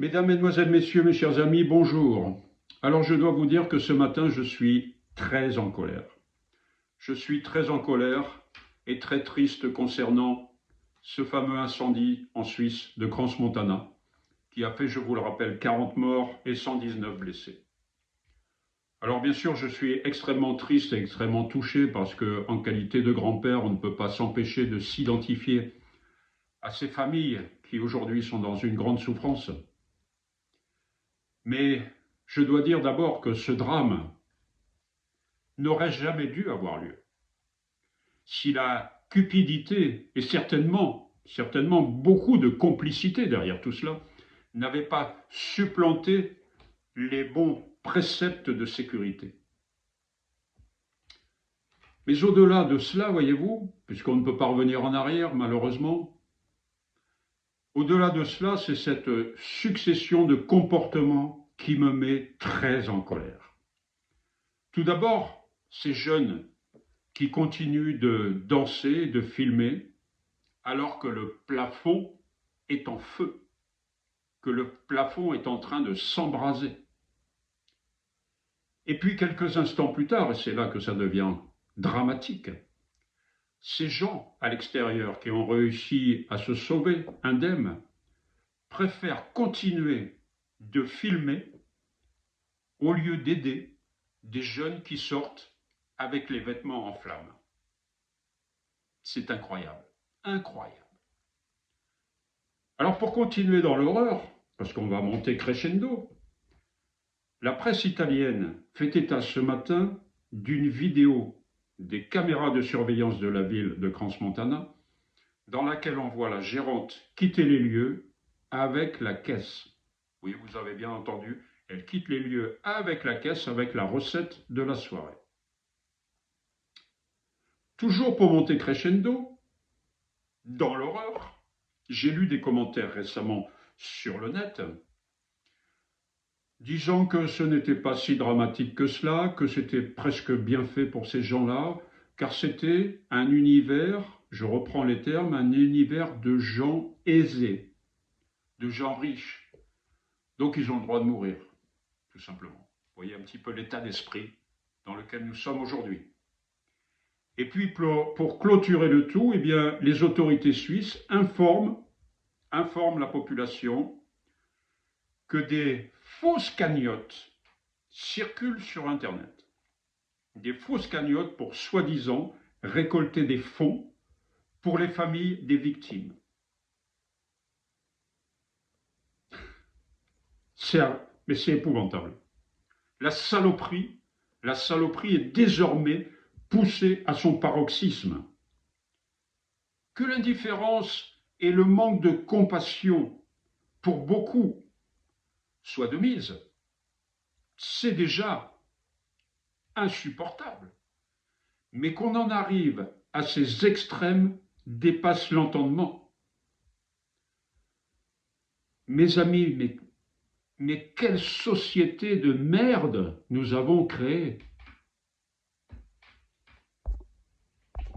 Mesdames, Mesdemoiselles, Messieurs, mes chers amis, bonjour. Alors je dois vous dire que ce matin, je suis très en colère. Je suis très en colère et très triste concernant ce fameux incendie en Suisse de Crans-Montana qui a fait, je vous le rappelle, 40 morts et 119 blessés. Alors bien sûr, je suis extrêmement triste et extrêmement touché parce que, en qualité de grand-père, on ne peut pas s'empêcher de s'identifier à ces familles qui aujourd'hui sont dans une grande souffrance. Mais je dois dire d'abord que ce drame n'aurait jamais dû avoir lieu. Si la cupidité et certainement beaucoup de complicité derrière tout cela n'avaient pas supplanté les bons préceptes de sécurité. Mais au-delà de cela, voyez-vous, puisqu'on ne peut pas revenir en arrière malheureusement, au-delà de cela, c'est cette succession de comportements qui me met très en colère. Tout d'abord, ces jeunes qui continuent de danser, de filmer, alors que le plafond est en feu, que le plafond est en train de s'embraser. Et puis quelques instants plus tard, et c'est là que ça devient dramatique, ces gens à l'extérieur qui ont réussi à se sauver indemnes préfèrent continuer de filmer au lieu d'aider des jeunes qui sortent avec les vêtements en flammes. C'est incroyable, incroyable. Alors pour continuer dans l'horreur, parce qu'on va monter crescendo, la presse italienne fait état ce matin d'une vidéo des caméras de surveillance de la ville de Crans-Montana dans laquelle on voit la gérante quitter les lieux avec la caisse. Oui, vous avez bien entendu, elle quitte les lieux avec la caisse, avec la recette de la soirée. Toujours pour monter crescendo, dans l'horreur, j'ai lu des commentaires récemment sur le net disant que ce n'était pas si dramatique que cela, que c'était presque bien fait pour ces gens-là, car c'était un univers, je reprends les termes, un univers de gens aisés, de gens riches. Donc ils ont le droit de mourir, tout simplement. Vous voyez un petit peu l'état d'esprit dans lequel nous sommes aujourd'hui. Et puis pour clôturer le tout, eh bien, les autorités suisses informent la population que des fausses cagnottes circulent sur Internet. Des fausses cagnottes pour soi-disant récolter des fonds pour les familles des victimes. Mais c'est épouvantable. La saloperie est désormais poussée à son paroxysme. Que l'indifférence et le manque de compassion pour beaucoup soient de mise, c'est déjà insupportable. Mais qu'on en arrive à ces extrêmes dépasse l'entendement. Mes amis, mais quelle société de merde nous avons créée!